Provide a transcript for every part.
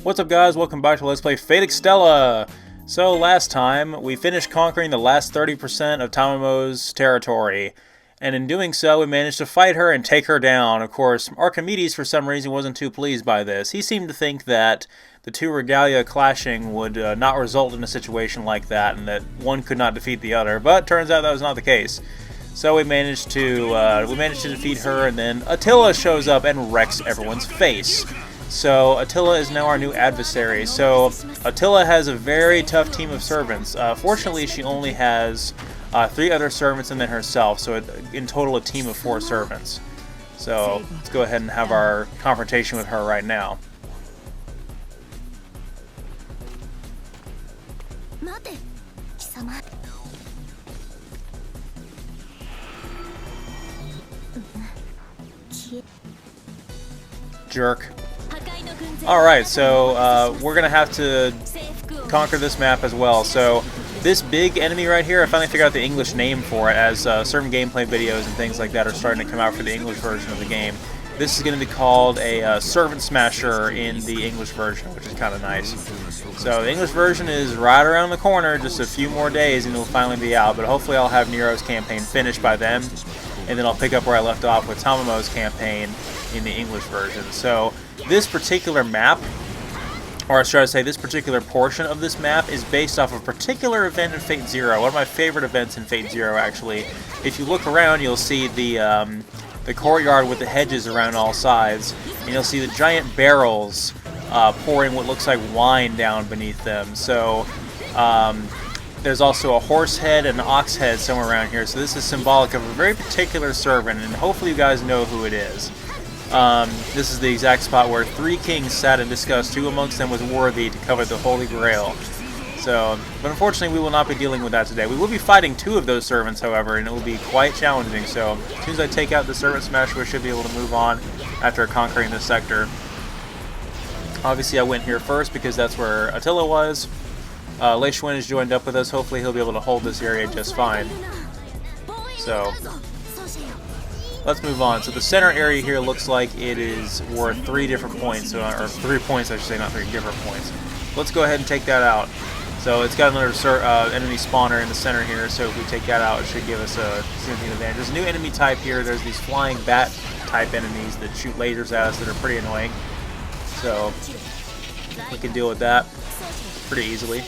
What's up guys, welcome back to Let's Play Fate Extella! So last time, we finished conquering the last 30% of Tamamo's territory, and in doing so we managed to fight her and take her down. Of course, Archimedes for some reason wasn't too pleased by this. He seemed to think that the two regalia clashing would not result in a situation like that, and that one could not defeat the other, but turns out that was not the case. So we managed to defeat her, and then Extella shows up and wrecks everyone's face. So Extella is now our new adversary. So Extella has a very tough team of servants. Fortunately, she only has 3 other servants and then herself, so in total a team of 4 servants. So let's go ahead and have our confrontation with her right now. Jerk. Alright, so we're going to have to conquer this map as well. So this big enemy right here, I finally figured out the English name for it, as certain gameplay videos and things like that are starting to come out for the English version of the game. This is going to be called a Servant Smasher in the English version, which is kind of nice. So the English version is right around the corner, just a few more days and it'll finally be out, but hopefully I'll have Nero's campaign finished by then, and then I'll pick up where I left off with Tamamo's campaign in the English version. So this particular map, or should I say this particular portion of this map, is based off of a particular event in Fate Zero, one of my favorite events in Fate Zero actually. If you look around, you'll see the courtyard with the hedges around all sides, and you'll see the giant barrels pouring what looks like wine down beneath them. So there's also a horse head and an ox head somewhere around here, so this is symbolic of a very particular servant, and hopefully you guys know who it is. This is the exact spot where 3 kings sat and discussed who amongst them was worthy to covet the Holy Grail. So, but unfortunately we will not be dealing with that today. We will be fighting 2 of those servants, however, and it will be quite challenging. So as soon as I take out the Servant Smasher, we should be able to move on after conquering this sector. Obviously I went here first because that's where Extella was. Lei Xuan has joined up with us. Hopefully he'll be able to hold this area just fine. So let's move on. So the center area here looks like it is worth 3 different points, or 3 points I should say, not 3 different points. Let's go ahead and take that out. So it's got another enemy spawner in the center here, so if we take that out it should give us a significant advantage. There's a new enemy type here. There's these flying bat type enemies that shoot lasers at us that are pretty annoying. So we can deal with that pretty easily.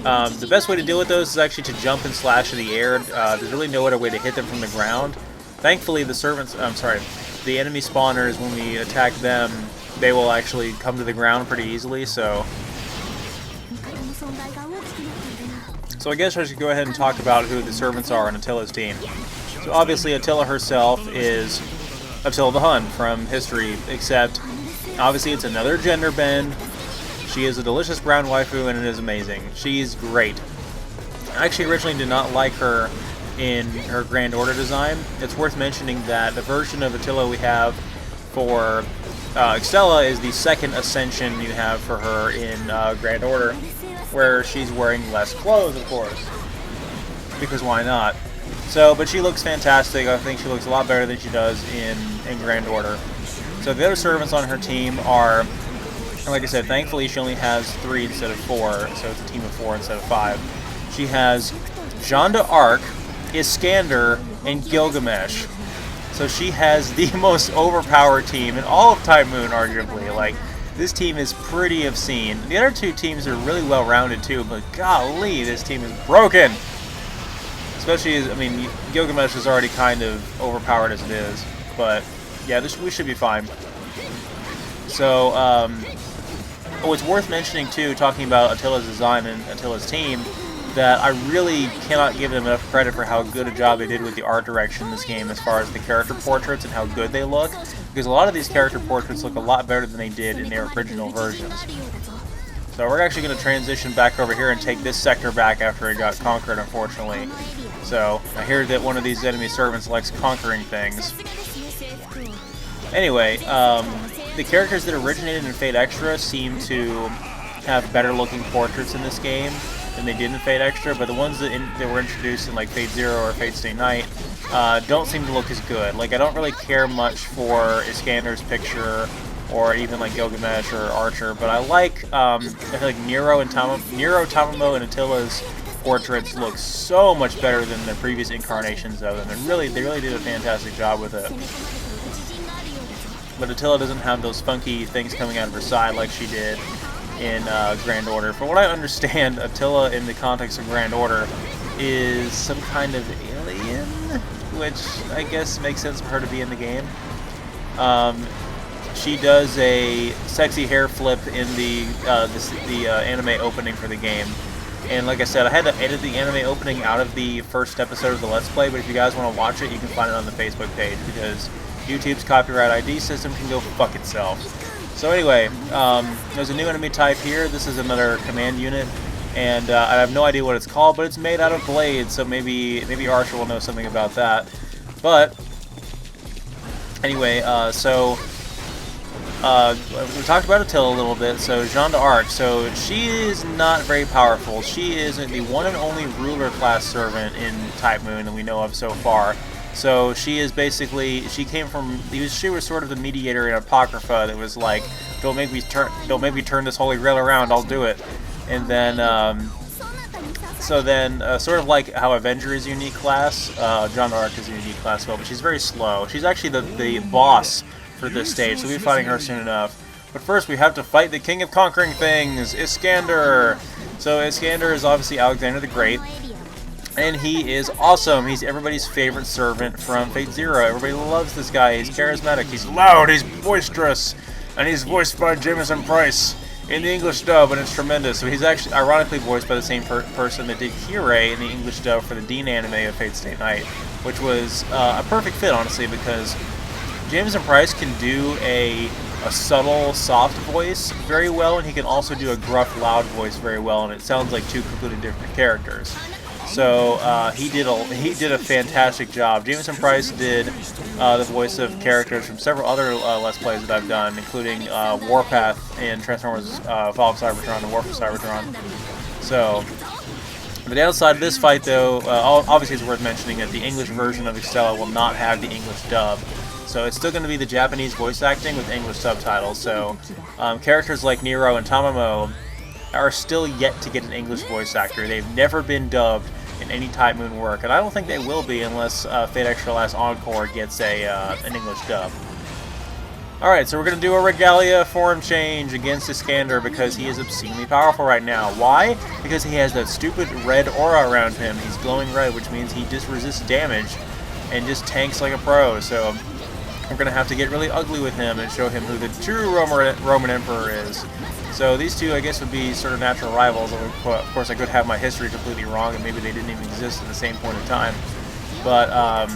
The best way to deal with those is actually to jump and slash in the air. There's really no other way to hit them from the ground. Thankfully, the enemy spawners, when we attack them, they will actually come to the ground pretty easily. So I guess I should go ahead and talk about who the servants are on Extella's team. So obviously, Extella herself is Extella the Hun from history, except obviously it's another gender bend. She is a delicious brown waifu, and it is amazing. She's great. I actually originally did not like her in her Grand Order design. It's worth mentioning that the version of Extella we have for Extella is the second ascension you have for her in Grand Order, where she's wearing less clothes, of course. Because why not? So, but she looks fantastic. I think she looks a lot better than she does in Grand Order. So the other servants on her team are, like I said, thankfully she only has 3 instead of 4, so it's a team of 4 instead of 5. She has Jeanne D'ark, Iskander, and Gilgamesh. So she has the most overpowered team in all of Type Moon, arguably. Like, this team is pretty obscene. The other 2 teams are really well-rounded too, but golly, this team is broken! Especially, I mean, Gilgamesh is already kind of overpowered as it is, but yeah, we should be fine. So, it's worth mentioning too, talking about Extella's design and Extella's team, that I really cannot give them enough credit for how good a job they did with the art direction in this game as far as the character portraits and how good they look, because a lot of these character portraits look a lot better than they did in their original versions. So we're actually going to transition back over here and take this sector back after it got conquered, unfortunately. So I hear that one of these enemy servants likes conquering things. Anyway, the characters that originated in Fate Extra seem to have better looking portraits in this game than they did in Fate Extra, but the ones that were introduced in like Fate Zero or Fate Stay Night don't seem to look as good. Like, I don't really care much for Iskander's picture or even like Gilgamesh or Archer. But I feel like Nero, Tamamo, and Attila's portraits look so much better than the previous incarnations of them. And they really did a fantastic job with it. But Extella doesn't have those funky things coming out of her side like she did in Grand Order. From what I understand, Extella in the context of Grand Order is some kind of alien, which I guess makes sense for her to be in the game. She does a sexy hair flip in the anime opening for the game. And like I said, I had to edit the anime opening out of the first episode of the Let's Play, but if you guys want to watch it, you can find it on the Facebook page, because YouTube's copyright ID system can go fuck itself. So anyway, there's a new enemy type here. This is another command unit, and I have no idea what it's called, but it's made out of blades, so maybe Archer will know something about that. But anyway, we talked about Extella a little bit. So Jeanne D'ark, so she is not very powerful. She is the one and only ruler class servant in Type Moon that we know of so far. So she is basically, she was sort of the mediator in Apocrypha that was like, don't make me turn this holy grail around, I'll do it. And then sort of like how Avenger is a unique class, Jeanne D'arc is a unique class as well, but she's very slow. She's actually the boss for this stage, so we'll be fighting her soon enough. But first we have to fight the King of Conquering Things, Iskander. So Iskander is obviously Alexander the Great, and he is awesome. He's everybody's favorite servant from Fate Zero. Everybody loves this guy. He's charismatic, he's loud, he's boisterous, and he's voiced by Jamison Price in the English dub, and it's tremendous. So he's actually ironically voiced by the same person that did Kirei in the English dub for the Dean anime of Fate Stay Night, which was a perfect fit, honestly, because Jamison Price can do a subtle, soft voice very well, and he can also do a gruff, loud voice very well, and it sounds like two completely different characters. So he did a fantastic job. Jamison Price did the voice of characters from several other Let's Plays that I've done, including Warpath in Transformers Fall of Cybertron and War for Cybertron. So the downside of this fight, though, obviously it's worth mentioning that the English version of Extella will not have the English dub. So it's still going to be the Japanese voice acting with English subtitles. So characters like Nero and Tamamo are still yet to get an English voice actor. They've never been dubbed in any Type Moon work, and I don't think they will be unless Fate Extra Last Encore gets an English dub. Alright, so we're going to do a Regalia form change against Iskander because he is obscenely powerful right now. Why? Because he has that stupid red aura around him. He's glowing red, which means he just resists damage and just tanks like a pro. So we're going to have to get really ugly with him and show him who the true Roman Emperor is. So these two, I guess, would be sort of natural rivals. Of course, I could have my history completely wrong, and maybe they didn't even exist at the same point in time. But,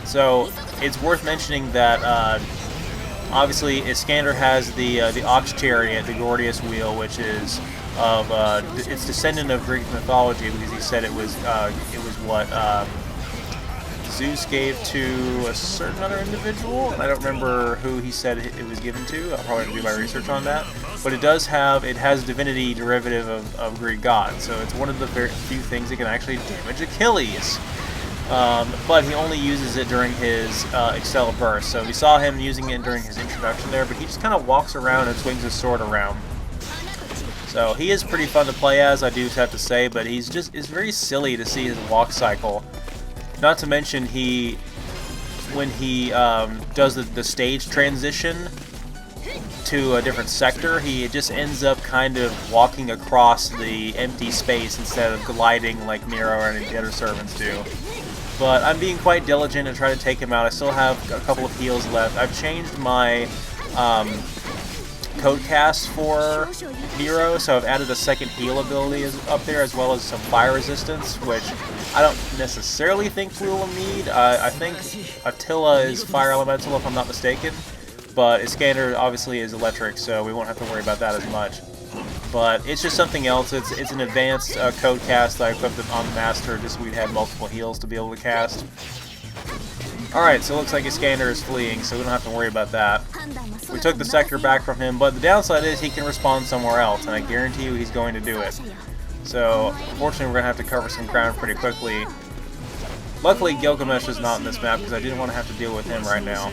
so it's worth mentioning that, obviously, Iskander has the Ox Chariot, the Gordius Wheel, which is it's descendant of Greek mythology, because he said it was what Zeus gave to a certain other individual, and I don't remember who he said it was given to. I'll probably have to do my research on that. But it has divinity derivative of Greek gods, so it's one of the very few things that can actually damage Achilles. But he only uses it during his Extella burst. So we saw him using it during his introduction there, but he just kind of walks around and swings his sword around. So he is pretty fun to play as, I do have to say, but it's very silly to see his walk cycle. Not to mention when he does the stage transition to a different sector, he just ends up kind of walking across the empty space instead of gliding like Nero and the other servants do. But I'm being quite diligent and trying to take him out. I still have a couple of heals left. I've changed my code cast for Nero, so I've added a second heal ability up there, as well as some fire resistance, which I don't necessarily think we will need. I think Extella is fire elemental, if I'm not mistaken, but Iskander obviously is electric, so we won't have to worry about that as much. But it's just something else. It's an advanced code cast that I equipped on the Master, just so we'd have multiple heals to be able to cast. Alright, so it looks like Iskander is fleeing, so we don't have to worry about that. We took the sector back from him, but the downside is he can respawn somewhere else, and I guarantee you he's going to do it. So, unfortunately, we're going to have to cover some ground pretty quickly. Luckily, Gilgamesh is not in this map, because I didn't want to have to deal with him right now.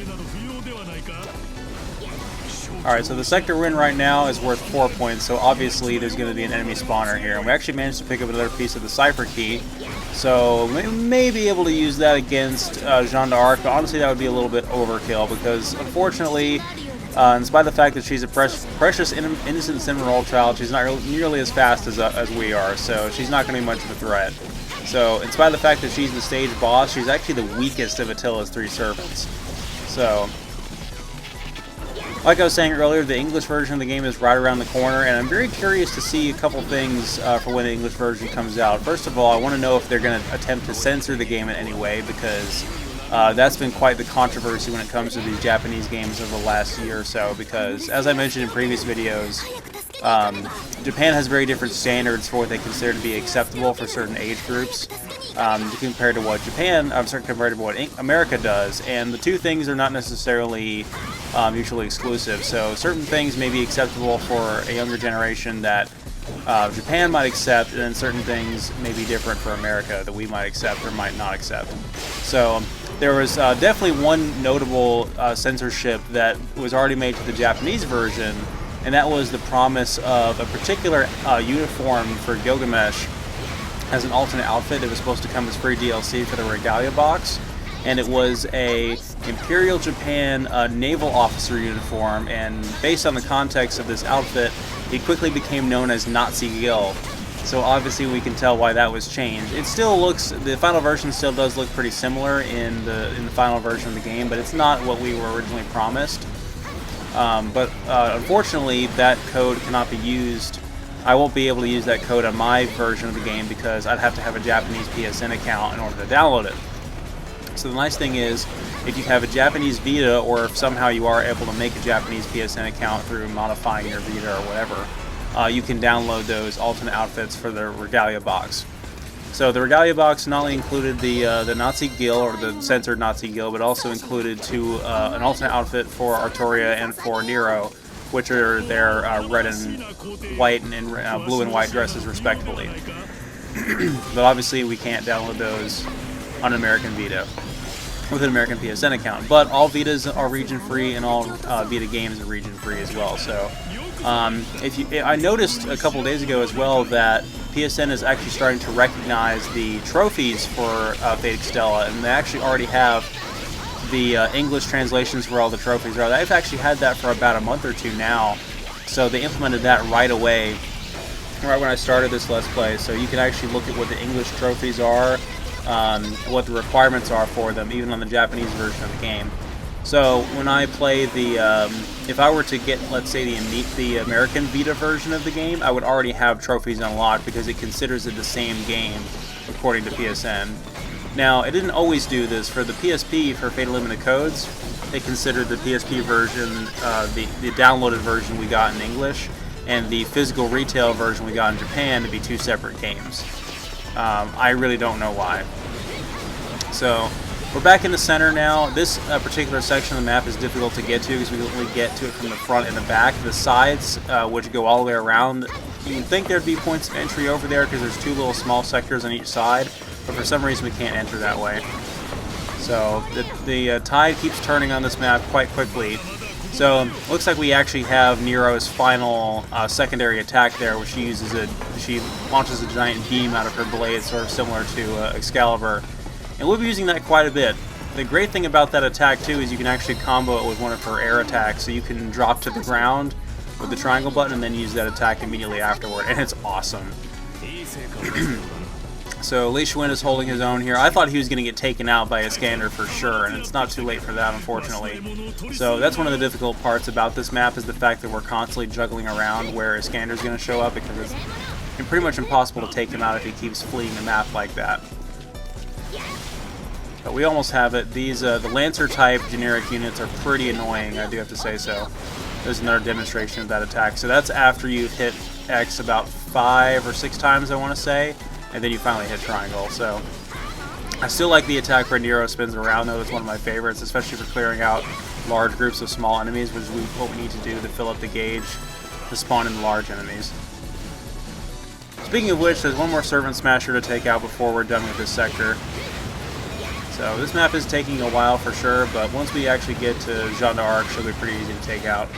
Alright, so the sector we're in right now is worth 4 points, so obviously there's going to be an enemy spawner here. And we actually managed to pick up another piece of the cipher key, so we may be able to use that against Jeanne D'arc, but honestly that would be a little bit overkill, because unfortunately, in spite of the fact that she's a precious innocent cinnamon child, she's not nearly as fast as we are, so she's not going to be much of a threat. So, in spite of the fact that she's the stage boss, she's actually the weakest of Attila's 3 servants. So, like I was saying earlier, the English version of the game is right around the corner, and I'm very curious to see a couple things for when the English version comes out. First of all, I want to know if they're going to attempt to censor the game in any way, because that's been quite the controversy when it comes to these Japanese games over the last year or so, because, as I mentioned in previous videos, Japan has very different standards for what they consider to be acceptable for certain age groups compared to what compared to what America does, and the two things are not necessarily mutually exclusive. So certain things may be acceptable for a younger generation that Japan might accept, and then certain things may be different for America that we might accept or might not accept. So there was definitely one notable censorship that was already made to the Japanese version, and that was the promise of a particular uniform for Gilgamesh as an alternate outfit that was supposed to come as free DLC for the Regalia box. And it was a Imperial Japan naval officer uniform, and based on the context of this outfit, it quickly became known as Nazi Gil. So obviously we can tell why that was changed. It still looks, the final version still does look pretty similar in the final version of the game, but it's not what we were originally promised. But unfortunately, that code cannot be used. I won't be able to use that code on my version of the game because I'd have to have a Japanese PSN account in order to download it. So the nice thing is, if you have a Japanese Vita, or if somehow you are able to make a Japanese PSN account through modifying your Vita or whatever, you can download those alternate outfits for the Regalia box. So the Regalia box not only included the Nazi Gil, or the censored Nazi Gil, but also included an alternate outfit for Artoria and for Nero, which are their red and white and blue and white dresses respectively. But obviously we can't download those on an American Vita with an American PSN account. But all Vitas are region free, and all Vita games are region free as well. So I noticed a couple days ago as well that PSN is actually starting to recognize the trophies for Fate Extella, and they actually already have the English translations for all the trophies are. They've actually had that for about a month or two now, so they implemented that right away, right when I started this Let's Play. So you can actually look at what the English trophies are, what the requirements are for them, even on the Japanese version of the game. So when I play if I were to get, let's say, the American Vita version of the game, I would already have trophies unlocked because it considers it the same game according to PSN. Now, it didn't always do this. For the PSP, for Fate Limited Codes, they considered the PSP version, the downloaded version we got in English, and the physical retail version we got in Japan to be two separate games. I really don't know why. So, we're back in the center now. This particular section of the map is difficult to get to because we can only get to it from the front and the back. The sides, which go all the way around, you would think there'd be points of entry over there because there's two little small sectors on each side, but for some reason we can't enter that way. So the tide keeps turning on this map quite quickly. So looks like we actually have Nero's final secondary attack there, which she launches a giant beam out of her blade, sort of similar to Excalibur. And we'll be using that quite a bit. The great thing about that attack too is you can actually combo it with one of her air attacks, so you can drop to the ground with the triangle button and then use that attack immediately afterward, and it's awesome. So Li Xuan is holding his own here. I thought he was going to get taken out by Iskander for sure, and it's not too late for that, unfortunately. So that's one of the difficult parts about this map, is the fact that we're constantly juggling around where Iskander's going to show up, because it's pretty much impossible to take him out if he keeps fleeing the map like that. But we almost have it. These the Lancer-type generic units are pretty annoying, I do have to say so. There's another demonstration of that attack. So that's after you've hit X about 5 or 6 times, I want to say, and then you finally hit triangle. So I still like the attack where Nero spins around, though. It's one of my favorites, especially for clearing out large groups of small enemies, which is what we need to do to fill up the gauge to spawn in the large enemies. Speaking of which, there's one more Servant Smasher to take out before we're done with this sector. So this map is taking a while for sure, but once we actually get to Jeanne D'arc, she'll be pretty easy to take out.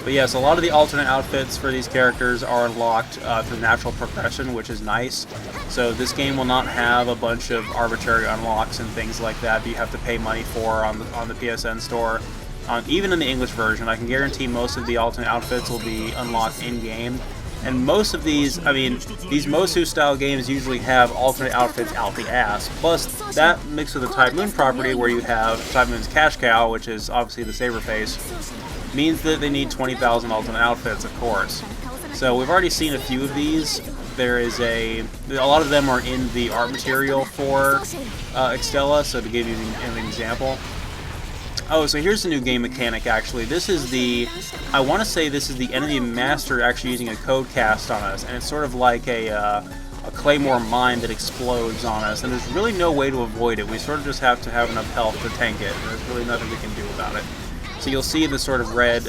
But yes, a lot of the alternate outfits for these characters are unlocked through natural progression, which is nice. So this game will not have a bunch of arbitrary unlocks and things like that you have to pay money for on the PSN store. Even in the English version, I can guarantee most of the alternate outfits will be unlocked in-game. And most of these, I mean, these Mosu-style games usually have alternate outfits out the ass. Plus, that mixed with the Type Moon property, where you have Type Moon's Cash Cow, which is obviously the Saber Face, means that they need 20,000 alternate outfits, of course. So we've already seen a few of these. There is a lot of them are in the art material for Extella, so to give you an example. Oh, so here's the new game mechanic, actually. This is I want to say this is the enemy master actually using a code cast on us, and it's sort of like a claymore mine that explodes on us, and there's really no way to avoid it. We sort of just have to have enough health to tank it, and there's really nothing we can do about it. So you'll see the sort of red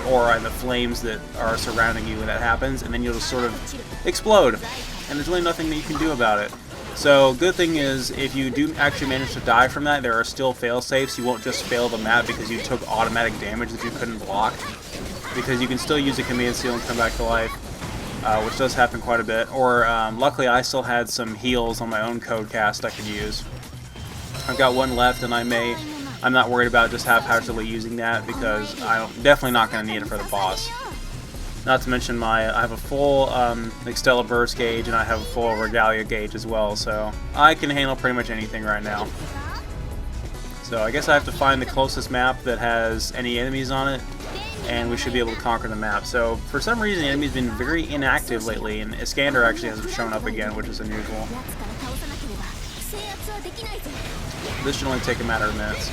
aura and the flames that are surrounding you when that happens, and then you'll just sort of explode, and there's really nothing that you can do about it. So, good thing is, if you do actually manage to die from that, there are still fail-safes. You won't just fail the map because you took automatic damage that you couldn't block. Because you can still use a command seal and come back to life, which does happen quite a bit. Or, luckily, I still had some heals on my own code cast I could use. I've got one left, and I'm not worried about just haphazardly using that because I'm definitely not going to need it for the boss. Not to mention I have a full Extella burst gauge and I have a full Regalia gauge as well, so I can handle pretty much anything right now. So I guess I have to find the closest map that has any enemies on it, and we should be able to conquer the map. So for some reason the enemy's been very inactive lately, and Iskander actually hasn't shown up again, which is unusual. This should only take a matter of minutes.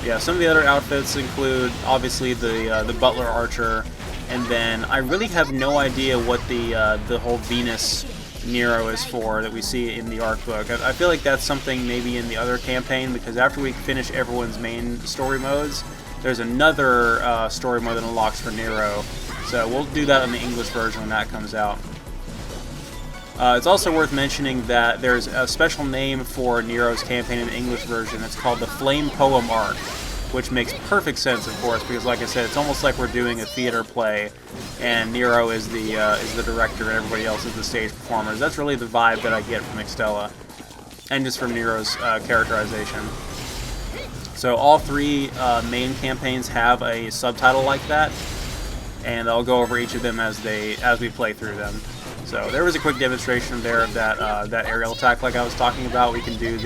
Yeah, some of the other outfits include, obviously, the Butler Archer, and then I really have no idea what the whole Venus Nero is for that we see in the Arc book. I feel like that's something maybe in the other campaign, because after we finish everyone's main story modes, there's another story mode that unlocks for Nero. So we'll do that in the English version when that comes out. It's also worth mentioning that there's a special name for Nero's campaign in the English version. It's called the Flame Poem Arc, which makes perfect sense, of course, because, like I said, it's almost like we're doing a theater play, and Nero is the director, and everybody else is the stage performers. That's really the vibe that I get from Extella, and just from Nero's characterization. So all three main campaigns have a subtitle like that, and I'll go over each of them as we play through them. So there was a quick demonstration there of that aerial attack like I was talking about. We can do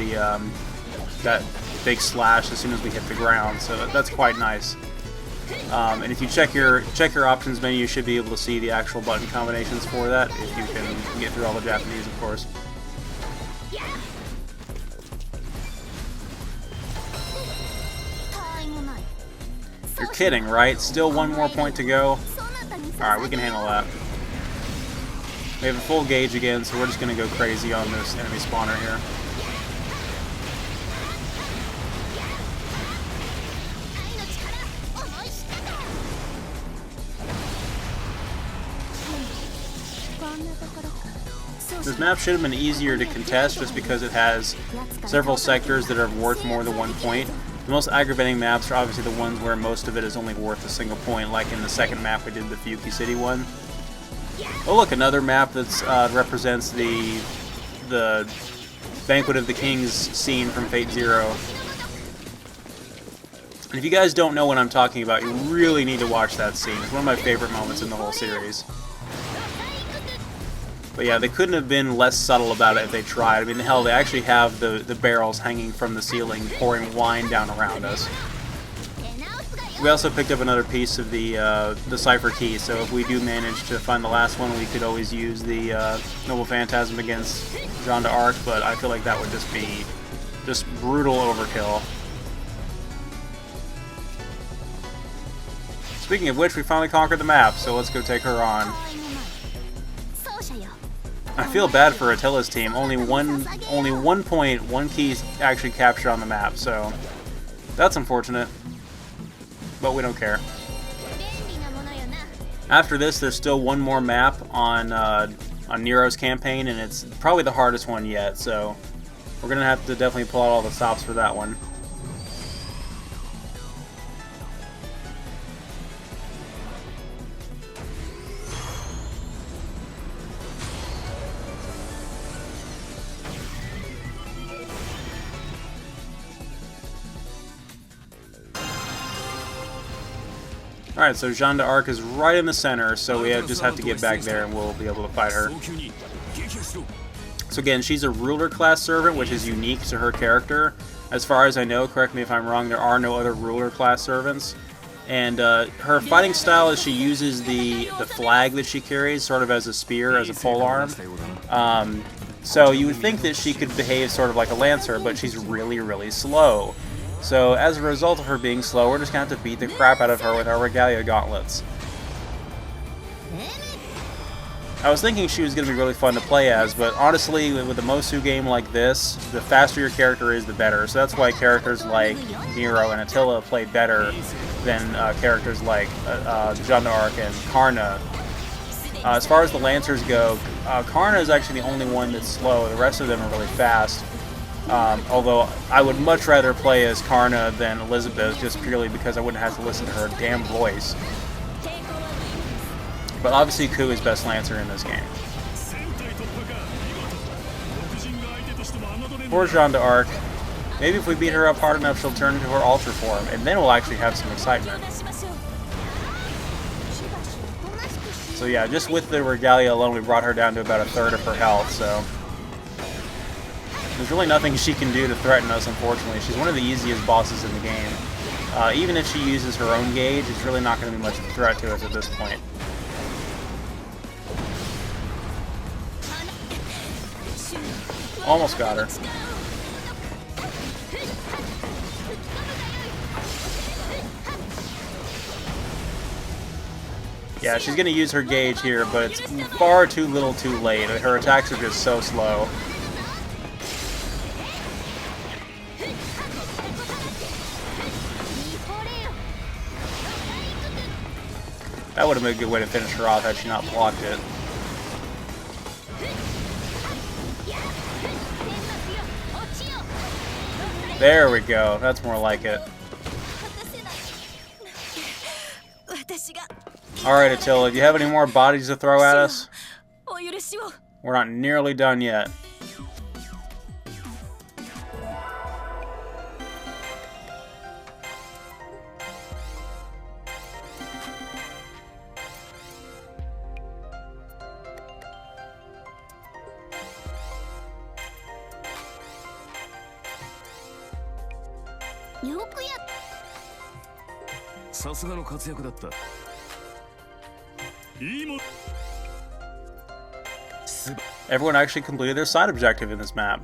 that big slash as soon as we hit the ground, so that's quite nice. And if you check your options menu, you should be able to see the actual button combinations for that, if you can get through all the Japanese, of course. You're kidding, right? Still one more point to go? Alright, we can handle that. We have a full gauge again, so we're just going to go crazy on this enemy spawner here. This map should have been easier to contest just because it has several sectors that are worth more than 1 point. The most aggravating maps are obviously the ones where most of it is only worth a single point, like in the second map we did, the Fuki City one. Oh look, another map that represents the Banquet of the Kings scene from Fate Zero. And if you guys don't know what I'm talking about, you really need to watch that scene. It's one of my favorite moments in the whole series. But yeah, they couldn't have been less subtle about it if they tried. I mean, hell, they actually have the barrels hanging from the ceiling, pouring wine down around us. We also picked up another piece of the cipher key, so if we do manage to find the last one, we could always use the Noble Phantasm against Jeanne D'arc, but I feel like that would just be brutal overkill. Speaking of which, we finally conquered the map, so let's go take her on. I feel bad for Attila's team. Only one point, one key actually captured on the map, so that's unfortunate. But we don't care. After this, there's still one more map on Nero's campaign, and it's probably the hardest one yet, so we're going to have to definitely pull out all the stops for that one. Alright, so Jeanne D'arc is right in the center, so we just have to get back there and we'll be able to fight her. So again, she's a ruler class servant, which is unique to her character. As far as I know, correct me if I'm wrong, there are no other ruler class servants. And her fighting style is she uses the flag that she carries sort of as a spear, as a polearm. So you would think that she could behave sort of like a lancer, but she's really, really slow. So as a result of her being slow, we're just going to have to beat the crap out of her with our Regalia gauntlets. I was thinking she was going to be really fun to play as, but honestly, with a Mosu game like this, the faster your character is, the better. So that's why characters like Nero and Extella played better than characters like Jeanne D'arc and Karna. As far as the Lancers go, Karna is actually the only one that's slow. The rest of them are really fast. Although I would much rather play as Karna than Elizabeth, just purely because I wouldn't have to listen to her damn voice. But obviously Ku is best Lancer in this game. Poor Jeanne D'arc. Maybe if we beat her up hard enough, she'll turn into her Ultra form, and then we'll actually have some excitement. So yeah, just with the Regalia alone, we brought her down to about a third of her health, so... There's really nothing she can do to threaten us, unfortunately. She's one of the easiest bosses in the game. Even if she uses her own gauge, it's really not going to be much of a threat to us at this point. Almost got her. Yeah, she's going to use her gauge here, but it's far too little too late. Her attacks are just so slow. That would have been a good way to finish her off had she not blocked it. There we go. That's more like it. Alright, Extella, do you have any more bodies to throw at us? We're not nearly done yet. Everyone actually completed their side objective in this map.